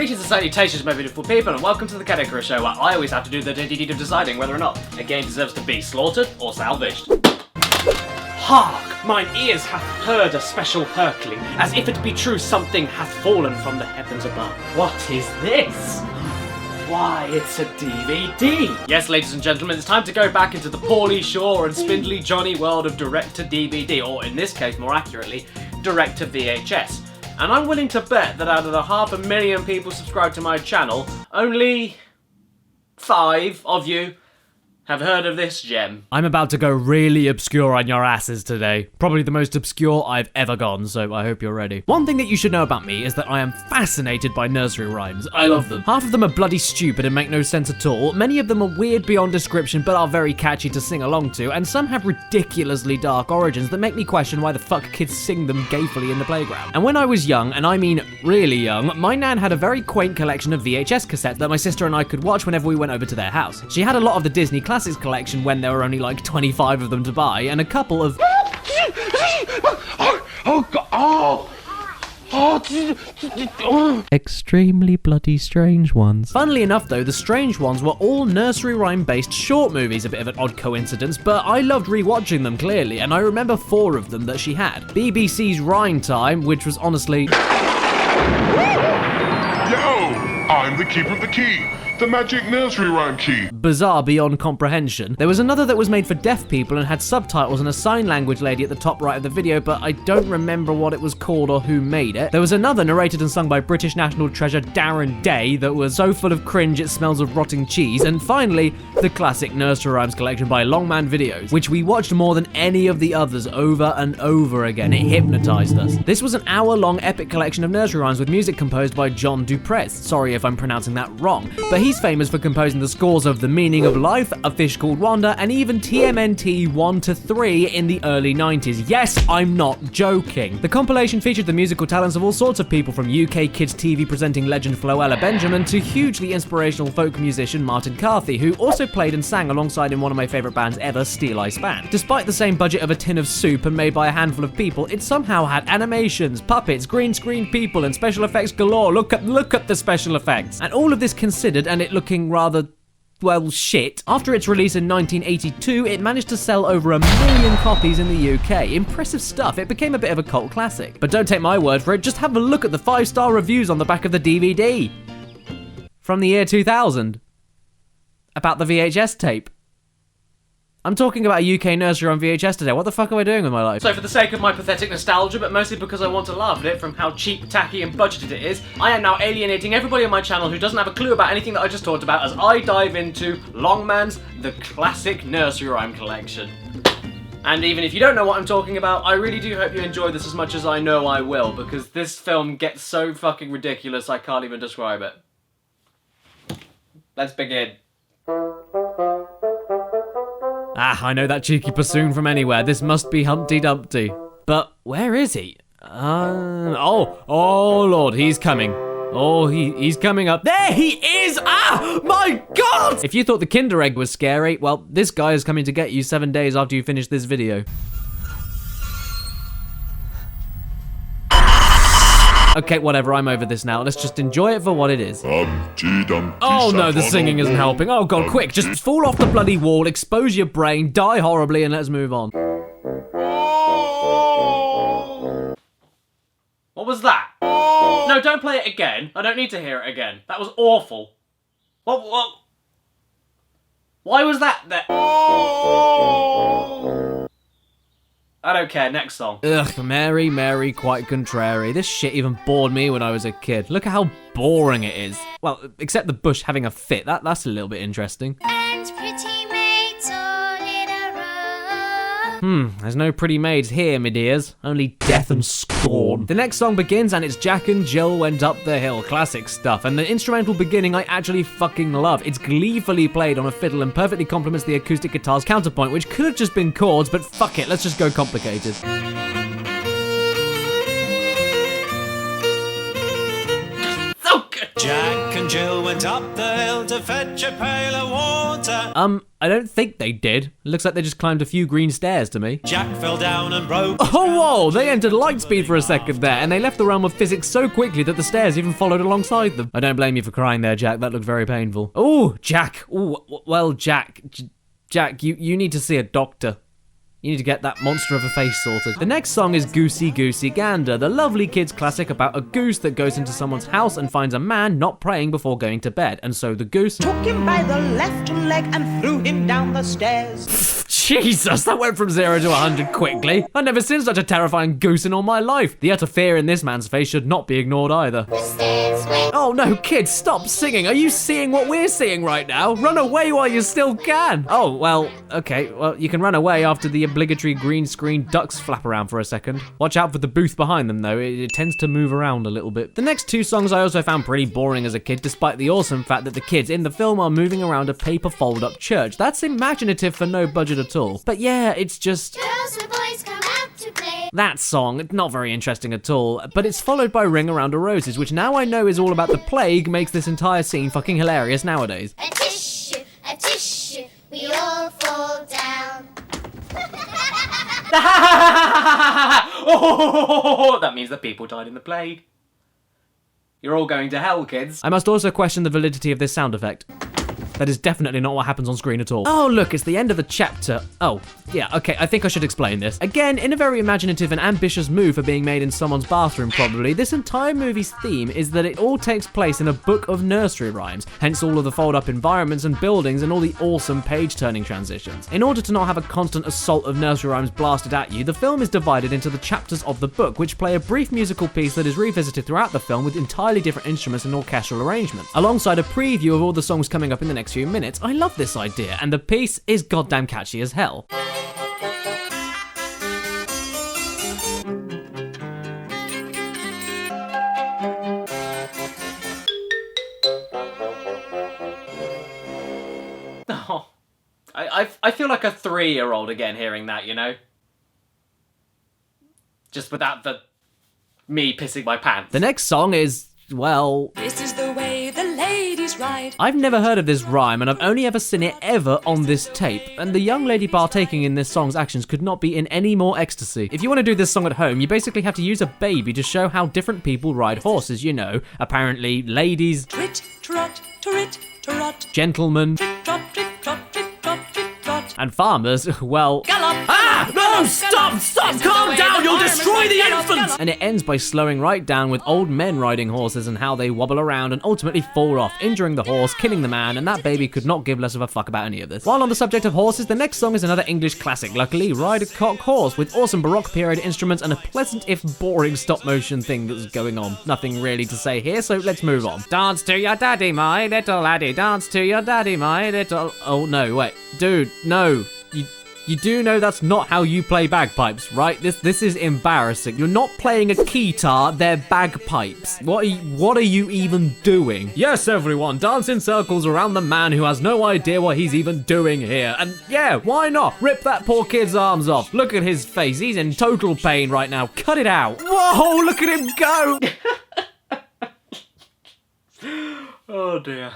Greetings and salutations, my beautiful people, and welcome to the Caddicarus show, where I always have to do the dirty deed of deciding whether or not a game deserves to be slaughtered or salvaged. Hark! Mine ears hath heard a special hurtling, as if it be true something hath fallen from the heavens above. What is this? Why, it's a DVD! Yes, ladies and gentlemen, it's time to go back into the Pauly Shore and Spindly Johnny world of direct-to-DVD, or in this case, more accurately, direct-to-VHS. And I'm willing to bet that out of the 500,000 people subscribed to my channel, only 5 of you have heard of this gem. I'm about to go really obscure on your asses today. Probably the most obscure I've ever gone, so I hope you're ready. One thing that you should know about me is that I am fascinated by nursery rhymes. I love them. Half of them are bloody stupid and make no sense at all. Many of them are weird beyond description, but are very catchy to sing along to, and some have ridiculously dark origins that make me question why the fuck kids sing them gayfully in the playground. And when I was young, and I mean really young, my nan had a very quaint collection of VHS cassettes that my sister and I could watch whenever we went over to their house. She had a lot of the Disney Classics collection when there were only like 25 of them to buy, and a couple of extremely bloody strange ones. Funnily enough though, the strange ones were all nursery rhyme based short movies, a bit of an odd coincidence, but I loved rewatching them clearly, and I remember 4 of them that she had. BBC's Rhyme Time, which was honestly... Yo! I'm the keeper of the key. The magic nursery rhyme key. Bizarre beyond comprehension. There was another that was made for deaf people and had subtitles and a sign language lady at the top right of the video, but I don't remember what it was called or who made it. There was another narrated and sung by British national treasure Darren Day that was so full of cringe it smells of rotting cheese. And finally, the classic nursery rhymes collection by Longman Videos, which we watched more than any of the others over and over again. It hypnotized us. This was an hour-long epic collection of nursery rhymes with music composed by John Duprez. Sorry if I'm pronouncing that wrong, but he's famous for composing the scores of The Meaning of Life, A Fish Called Wanda, and even TMNT 1-3 in the early 90s. Yes, I'm not joking. The compilation featured the musical talents of all sorts of people, from UK kids TV presenting legend Floella Benjamin to hugely inspirational folk musician Martin Carthy, who also played and sang alongside in one of my favourite bands ever, Steel Ice Band. Despite the same budget of a tin of soup and made by a handful of people, it somehow had animations, puppets, green screen people, and special effects galore. Look at the special effects. And all of this considered, and it looking rather, well, shit. After its release in 1982, it managed to sell over 1 million copies in the UK. Impressive stuff. It became a bit of a cult classic. But don't take my word for it, just have a look at the 5-star reviews on the back of the DVD. From the year 2000. About the VHS tape. I'm talking about a UK nursery on VHS today. What the fuck am I doing with my life? So for the sake of my pathetic nostalgia, but mostly because I want to laugh at it from how cheap, tacky, and budgeted it is, I am now alienating everybody on my channel who doesn't have a clue about anything that I just talked about as I dive into Longman's The Classic Nursery Rhyme Collection. And even if you don't know what I'm talking about, I really do hope you enjoy this as much as I know I will, because this film gets so fucking ridiculous I can't even describe it. Let's begin. Ah, I know that cheeky bassoon from anywhere. This must be Humpty Dumpty. But where is he? Oh Lord, he's coming. Oh, he's coming up. There he is! Ah, my God! If you thought the Kinder Egg was scary, well, this guy is coming to get you 7 days after you finish this video. Okay, whatever, I'm over this now. Let's just enjoy it for what it is. Oh no, the singing isn't helping. Oh God, quick, just fall off the bloody wall, expose your brain, die horribly, and let's move on. What was that? No, don't play it again. I don't need to hear it again. That was awful. What? Why was that there? I don't care, next song. Ugh, Mary, Mary, quite contrary. This shit even bored me when I was a kid. Look at how boring it is. Well, except the bush having a fit. That's a little bit interesting. And pretty maids all in a row. There's no pretty maids here, me dears. Only death and scorn. The next song begins and it's Jack and Jill went up the hill. Classic stuff. And the instrumental beginning I actually fucking love. It's gleefully played on a fiddle and perfectly complements the acoustic guitar's counterpoint, which could have just been chords, but fuck it, let's just go complicated. So good. Jack Jack and Jill went up the hill to fetch a pail of water. I don't think they did. Looks like they just climbed a few green stairs to me. Jack fell down and broke. Oh, whoa! They entered light speed for a second there, and they left the realm of physics so quickly that the stairs even followed alongside them. I don't blame you for crying there, Jack. That looked very painful. Oh, Jack. Oh, well, Jack. Jack, you need to see a doctor. You need to get that monster of a face sorted. The next song is Goosey Goosey Gander, the lovely kids classic about a goose that goes into someone's house and finds a man not praying before going to bed. And so the goose took him by the left leg and threw him down the stairs. Jesus, that went from 0 to 100 quickly. I've never seen such a terrifying goose in all my life. The utter fear in this man's face should not be ignored either. Oh no, kids, stop singing. Are you seeing what we're seeing right now? Run away while you still can. Oh, well, okay. Well, you can run away after the obligatory green screen ducks flap around for a second. Watch out for the booth behind them, though. It tends to move around a little bit. The next two songs I also found pretty boring as a kid, despite the awesome fact that the kids in the film are moving around a paper fold-up church. That's imaginative for no budget at all. But yeah, it's just... Girls and boys come out to play. That song, not very interesting at all, but it's followed by Ring Around a Roses, which now I know is all about the plague, makes this entire scene fucking hilarious nowadays. A tissue, we all fall down. Oh, that means that people died in the plague. You're all going to hell, kids. I must also question the validity of this sound effect. That is definitely not what happens on screen at all. Oh, look, it's the end of the chapter. Oh, yeah, okay, I think I should explain this. Again, in a very imaginative and ambitious move for being made in someone's bathroom, probably, this entire movie's theme is that it all takes place in a book of nursery rhymes, hence all of the fold-up environments and buildings and all the awesome page-turning transitions. In order to not have a constant assault of nursery rhymes blasted at you, the film is divided into the chapters of the book, which play a brief musical piece that is revisited throughout the film with entirely different instruments and orchestral arrangements, alongside a preview of all the songs coming up in the next few minutes. I love this idea, and the piece is goddamn catchy as hell. Oh, I feel like a 3-year-old again hearing that, you know? Just without the me pissing my pants. The next song is, well... This is the way the ladies ride. I've never heard of this rhyme, and I've only ever seen it ever on this tape, and the young lady partaking in this song's actions could not be in any more ecstasy. If you want to do this song at home, you basically have to use a baby to show how different people ride horses, you know. Apparently, ladies... Trit, trot, trit, trot. Gentlemen... Trit, trot, trit, trot, trit, trot, trit, trot. And farmers, well... Gallop! Ah! No! Stop! Stop! Calm down! You'll destroy the Gallop, infants! gallop. And it ends by slowing right down with old men riding horses and how they wobble around and ultimately fall off, injuring the horse, killing the man, and that baby could not give less of a fuck about any of this. While on the subject of horses, the next song is another English classic, luckily, Ride a Cock Horse, with awesome Baroque period instruments and a pleasant if boring stop-motion thing that's going on. Nothing really to say here, so let's move on. Dance to your daddy, my little laddie, dance to your daddy, my little... Oh no, wait. Dude, no. You do know that's not how you play bagpipes, right? This is embarrassing. You're not playing a keytar, they're bagpipes. What are you even doing? Yes, everyone, dance in circles around the man who has no idea what he's even doing here. And yeah, why not? Rip that poor kid's arms off. Look at his face. He's in total pain right now. Cut it out. Whoa, look at him go. Oh dear.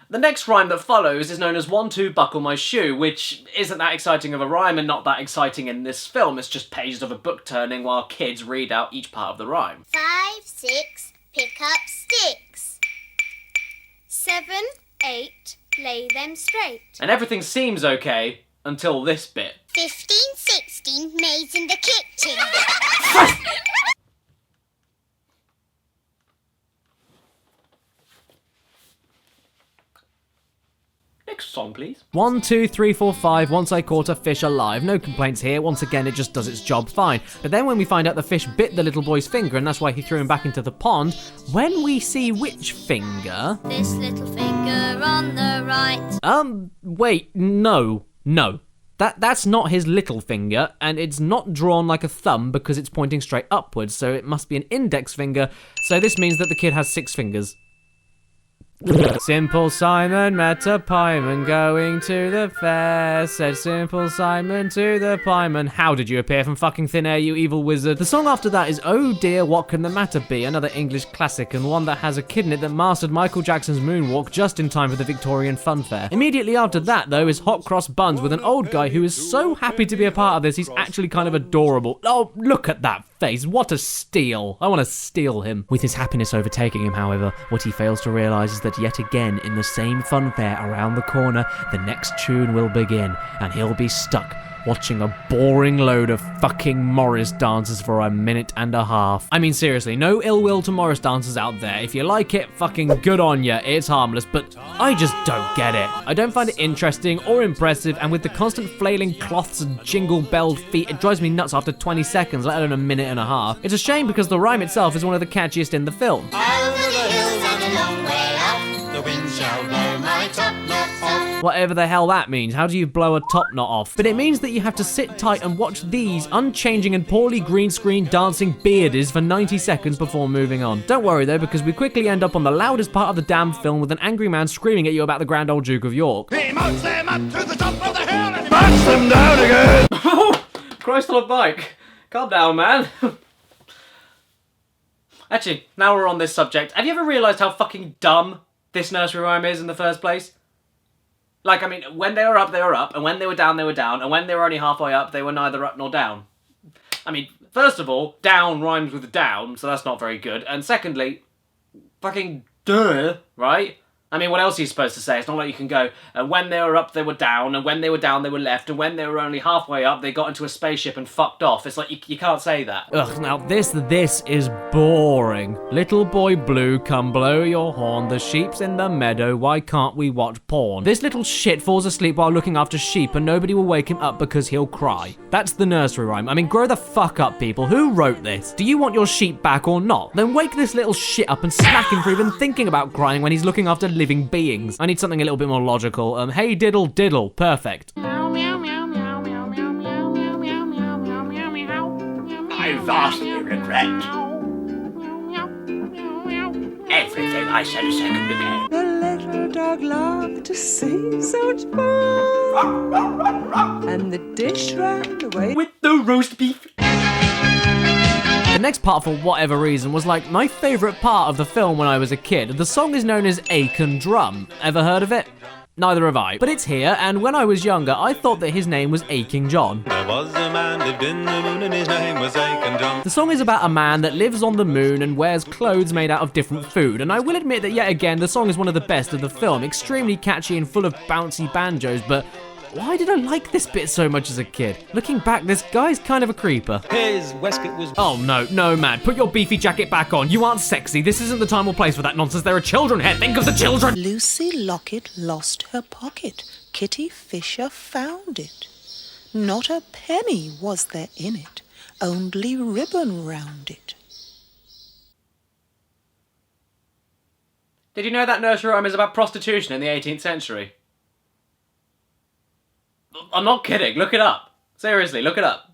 The next rhyme that follows is known as 1, 2, buckle my shoe, which isn't that exciting of a rhyme and not that exciting in this film. It's just pages of a book turning while kids read out each part of the rhyme. 5, 6, pick up sticks. 7, 8, lay them straight. And everything seems okay until this bit. 15, 16, maids in the kitchen. Next song, please. 1, 2, 3, 4, 5, once I caught a fish alive. No complaints here. Once again, it just does its job fine. But then when we find out the fish bit the little boy's finger and that's why he threw him back into the pond, when we see which finger... This little finger on the right. Wait, no. That's not his little finger, and it's not drawn like a thumb because it's pointing straight upwards, so it must be an index finger, so this means that the kid has 6 fingers. Simple Simon met a pieman going to the fair. Said Simple Simon to the pieman, how did you appear from fucking thin air, you evil wizard? The song after that is Oh Dear, What Can the Matter Be? Another English classic, and one that has a kid in it that mastered Michael Jackson's moonwalk just in time for the Victorian Fun Fair. Immediately after that, though, is Hot Cross Buns with an old guy who is so happy to be a part of this, he's actually kind of adorable. Oh, look at that face. What a steal. I want to steal him. With his happiness overtaking him, however, what he fails to realise is that yet again, in the same fun fair around the corner, the next tune will begin, and he'll be stuck watching a boring load of fucking Morris dancers for a minute and a half. I mean, seriously, no ill will to Morris dancers out there. If you like it, fucking good on ya. It's harmless, but I just don't get it. I don't find it interesting or impressive, and with the constant flailing cloths and jingle-belled feet, it drives me nuts after 20 seconds, let alone a minute and a half. It's a shame because the rhyme itself is one of the catchiest in the film. Over the hills and a long way off, the wind shall blow my top knot off. Whatever the hell that means. How do you blow a top knot off? But it means that you have to sit tight and watch these unchanging and poorly green screen dancing beardies for 90 seconds before moving on. Don't worry though, because we quickly end up on the loudest part of the damn film with an angry man screaming at you about the Grand Old Duke of York. He mounts them up to the top of the hill and he March them down again! Christ on a bike. Calm down, man. Actually, now we're on this subject, have you ever realised how fucking dumb this nursery rhyme is in the first place? Like, I mean, when they were up, and when they were down, and when they were only halfway up, they were neither up nor down. I mean, first of all, down rhymes with down, so that's not very good. And secondly, fucking duh, right? I mean, what else are you supposed to say? It's not like you can go, and when they were up, they were down, and when they were down, they were left, and when they were only halfway up, they got into a spaceship and fucked off. It's like, you can't say that. Ugh, now this is boring. Little boy blue, come blow your horn, the sheep's in the meadow, why can't we watch porn? This little shit falls asleep while looking after sheep, and nobody will wake him up because he'll cry. That's the nursery rhyme. I mean, grow the fuck up, people. Who wrote this? Do you want your sheep back or not? Then wake this little shit up and smack him for even thinking about crying when he's looking after living beings. I need something a little bit more logical. Hey diddle diddle. Perfect. I vastly regret everything I said a second ago. The little dog loved to see such fun, and the dish ran away With the roast beef. The next part, for whatever reason, was like my favourite part of the film when I was a kid. The song is known as Aiken Drum. Ever heard of it? Neither have I. But it's here, and when I was younger, I thought that his name was Aching John. There was a man lived in the moon and his name was Aiken John. The song is about a man that lives on the moon and wears clothes made out of different food, and I will admit that yet again, the song is one of the best of the film. Extremely catchy and full of bouncy banjos, but why did I like this bit so much as a kid? Looking back, this guy's kind of a creeper. His waistcoat was... Oh no, man, put your beefy jacket back on. You aren't sexy. This isn't the time or place for that nonsense. There are children here. Think of the children. Lucy Locket lost her pocket. Kitty Fisher found it. Not a penny was there in it, only ribbon round it. Did you know that nursery rhyme is about prostitution in the 18th century? I'm not kidding. Look it up. Seriously, look it up.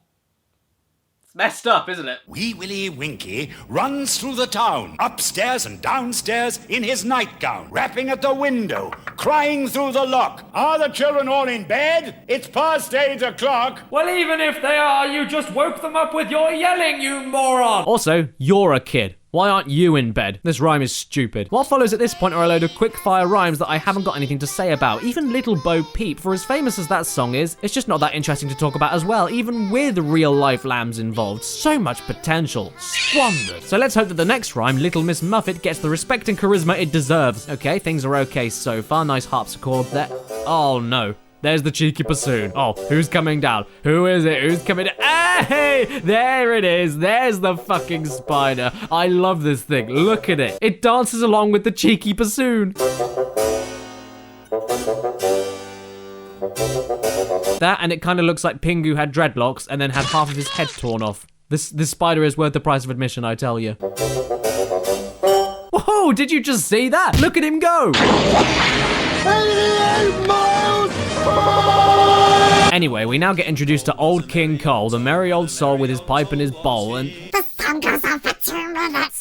It's messed up, isn't it? Wee Willie Winky runs through the town, upstairs and downstairs in his nightgown, rapping at the window, crying through the lock. Are the children all in bed? It's past 8 o'clock. Well, even if they are, you just woke them up with your yelling, you moron! Also, you're a kid. Why aren't you in bed? This rhyme is stupid. What follows at this point are a load of quick-fire rhymes that I haven't got anything to say about. Even Little Bo Peep, for as famous as that song is, it's just not that interesting to talk about as well, even with real-life lambs involved. So much potential. Squandered. So let's hope that the next rhyme, Little Miss Muffet, gets the respect and charisma it deserves. Okay, things are okay so far. Nice harpsichord there. Oh no. There's the cheeky bassoon. Oh, who's coming down? Who is it? Who's coming down? Hey! There it is. There's the fucking spider. I love this thing. Look at it. It dances along with the cheeky bassoon. That, and it kind of looks like Pingu had dreadlocks and then had half of his head torn off. This spider is worth the price of admission, I tell you. Whoa, did you just see that? Look at him go. Anyway, we now get introduced to Old King Cole, the merry old soul with his pipe and his bowl, and The sun goes up at 2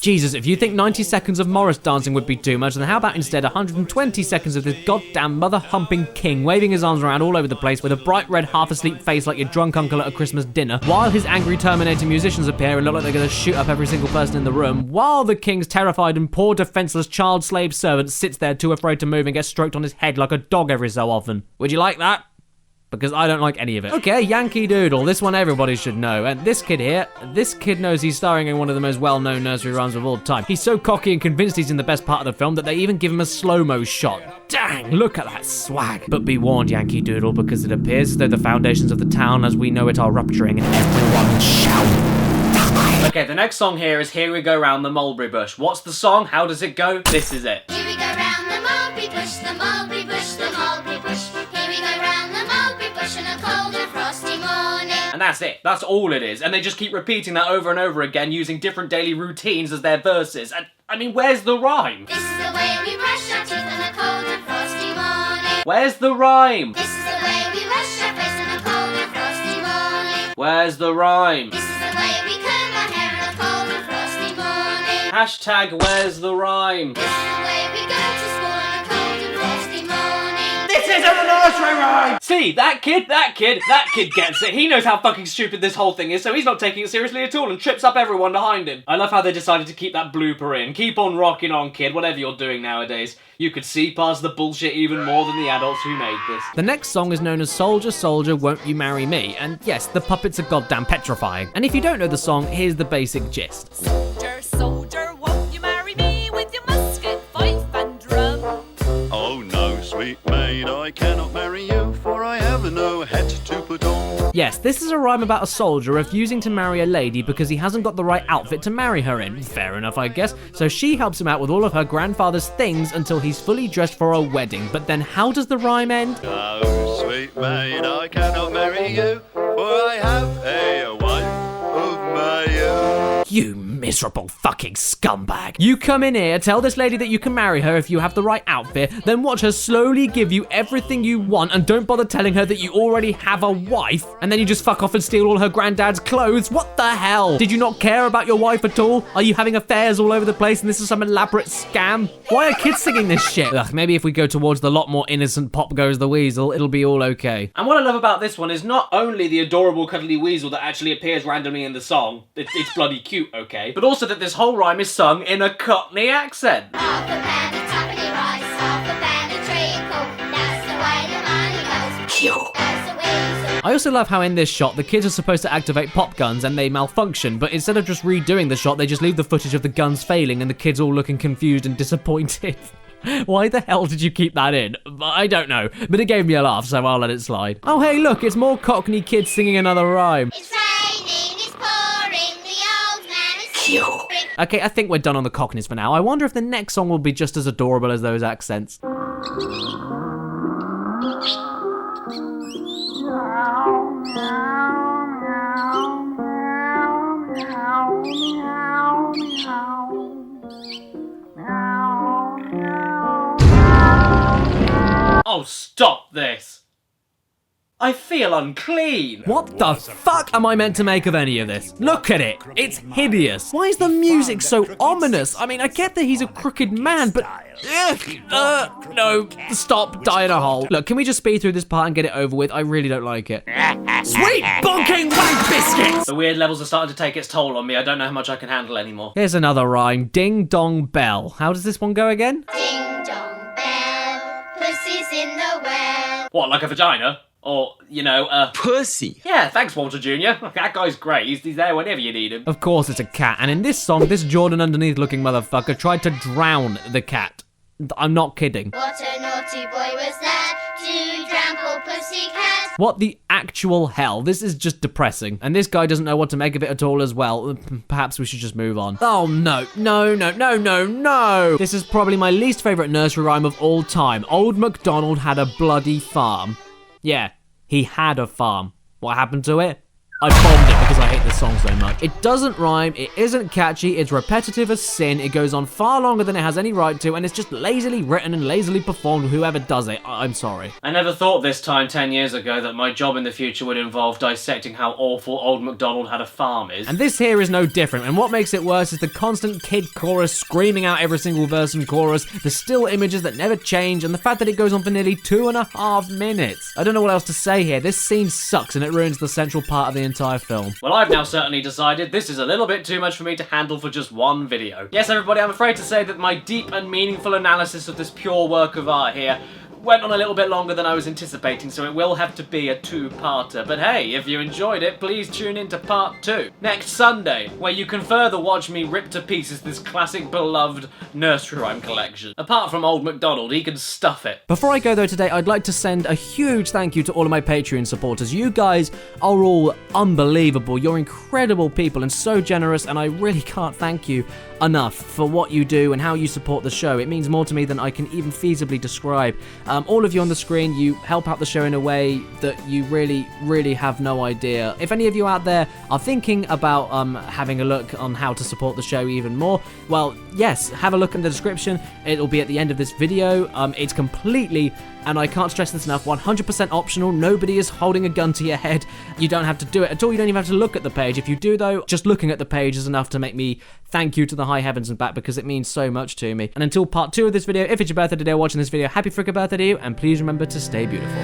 Jesus, if you think 90 seconds of Morris dancing would be too much, then how about instead 120 seconds of this goddamn mother-humping king waving his arms around all over the place with a bright red half-asleep face like your drunk uncle at a Christmas dinner, while his angry Terminator musicians appear and look like they're going to shoot up every single person in the room, while the king's terrified and poor defenseless child slave servant sits there too afraid to move and gets stroked on his head like a dog every so often. Would you like that? Because I don't like any of it. Okay, Yankee Doodle, this one everybody should know. And this kid here, this kid knows he's starring in one of the most well-known nursery rhymes of all time. He's so cocky and convinced he's in the best part of the film that they even give him a slow-mo shot. Dang, look at that swag. But be warned, Yankee Doodle, because it appears as though the foundations of the town as we know it are rupturing and everyone shall die. Okay, the next song here is Here We Go Round the Mulberry Bush. What's the song? How does it go? This is it. Here we go round the mulberry bush, the mulberry bush, the mulberry bush. Here we go round the mulberry bush on a cold and frosty morning. And that's it. That's all it is. And they just keep repeating that over and over again using different daily routines as their verses. And, I mean, where's the rhyme? This is the way we brush our teeth on a cold and frosty morning. Where's the rhyme? This is the way we wash our face on a cold and frosty morning. Where's the rhyme? This is the way we comb our hair on a cold and frosty morning. Hashtag where's the rhyme? This is the way we go to school on a cold and frosty morning. This isn't a nursery rhyme! See, that kid gets it. He knows how fucking stupid this whole thing is, so he's not taking it seriously at all and trips up everyone behind him. I love how they decided to keep that blooper in. Keep on rocking on, kid, whatever you're doing nowadays. You could see past the bullshit even more than the adults who made this. The next song is known as Soldier, Soldier, Won't You Marry Me? And yes, the puppets are goddamn petrifying. And if you don't know the song, here's the basic gist. Soldier, soldier, won't you marry me with your musket, fife and drum? Oh no, sweet maid, I cannot marry you, for I have no hat to put on. Yes, this is a rhyme about a soldier refusing to marry a lady because he hasn't got the right outfit to marry her in. Fair enough, I guess. So she helps him out with all of her grandfather's things until he's fully dressed for a wedding. But then how does the rhyme end? Oh, sweet maid, I cannot marry you, for I have a wife of my own. You miserable fucking scumbag. You come in here, tell this lady that you can marry her if you have the right outfit, then watch her slowly give you everything you want and don't bother telling her that you already have a wife, and then you just fuck off and steal all her granddad's clothes? What the hell? Did you not care about your wife at all? Are you having affairs all over the place and this is some elaborate scam? Why are kids singing this shit? Ugh, maybe if we go towards the lot more innocent Pop Goes the Weasel, it'll be all okay. And what I love about this one is not only the adorable cuddly weasel that actually appears randomly in the song, it's bloody cute, okay, but also that this whole rhyme is sung in a Cockney accent. Half a pound of twopenny rice, half a pound of treacle. That's the way the money goes. Cute. That's the weasel. I also love how in this shot, the kids are supposed to activate pop guns and they malfunction, but instead of just redoing the shot, they just leave the footage of the guns failing and the kids all looking confused and disappointed. Why the hell did you keep that in? I don't know, but it gave me a laugh, so I'll let it slide. Oh hey look, it's more Cockney kids singing another rhyme. It's raining, it's pouring, the old man is snoring. Okay, I think we're done on the Cockneys for now. I wonder if the next song will be just as adorable as those accents. Oh, stop this! I feel unclean. What the fuck am I meant to make of any of this? Look at it. It's hideous. Why is the music so ominous? I mean, I get that he's a crooked man, but... no. Stop, die in a hole. Look, can we just speed through this part and get it over with? I really don't like it. Sweet bonking wank biscuits! The weird levels are starting to take its toll on me. I don't know how much I can handle anymore. Here's another rhyme. Ding dong bell. How does this one go again? Ding dong bell, pussy's in the well. What, like a vagina? Or, you know, Pussy. Yeah, thanks, Walter Jr. That guy's great. He's there whenever you need him. Of course it's a cat, and in this song, this Jordan Underneath looking motherfucker tried to drown the cat. I'm not kidding. What a naughty boy was that to drown poor pussycat. What the actual hell? This is just depressing. And this guy doesn't know what to make of it at all as well. Perhaps we should just move on. Oh no, no, no, no, no, no. This is probably my least favourite nursery rhyme of all time. Old MacDonald had a bloody farm. Yeah, he had a farm. What happened to it? I bombed it because I hate this song so much. It doesn't rhyme, it isn't catchy, it's repetitive as sin, it goes on far longer than it has any right to, and it's just lazily written and lazily performed whoever does it. I'm sorry. I never thought this time 10 years ago that my job in the future would involve dissecting how awful Old MacDonald Had a Farm is. And this here is no different, and what makes it worse is the constant kid chorus screaming out every single verse and chorus, the still images that never change, and the fact that it goes on for nearly 2.5 minutes. I don't know what else to say here. This scene sucks and it ruins the central part of the entire film. Well, I've now certainly decided this is a little bit too much for me to handle for just one video. Yes, everybody, I'm afraid to say that my deep and meaningful analysis of this pure work of art here went on a little bit longer than I was anticipating, so it will have to be a two-parter. But hey, if you enjoyed it, please tune in to part 2 next Sunday, where you can further watch me rip to pieces this classic beloved nursery rhyme collection. Apart from Old MacDonald, he can stuff it. Before I go though today, I'd like to send a huge thank you to all of my Patreon supporters. You guys are all unbelievable. You're incredible people and so generous, and I really can't thank you enough for what you do and how you support the show. It means more to me than I can even feasibly describe. All of you on the screen, you help out the show in a way that you really, really have no idea. If any of you out there are thinking about having a look on how to support the show even more, well, yes, have a look in the description. It'll be at the end of this video. It's completely, and I can't stress this enough, 100% optional. Nobody is holding a gun to your head. You don't have to do it at all. You don't even have to look at the page. If you do, though, just looking at the page is enough to make me thank you to the high heavens and back, because it means so much to me. And until part 2 of this video, if it's your birthday today or watching this video, happy frickin' birthday to you, and please remember to stay beautiful.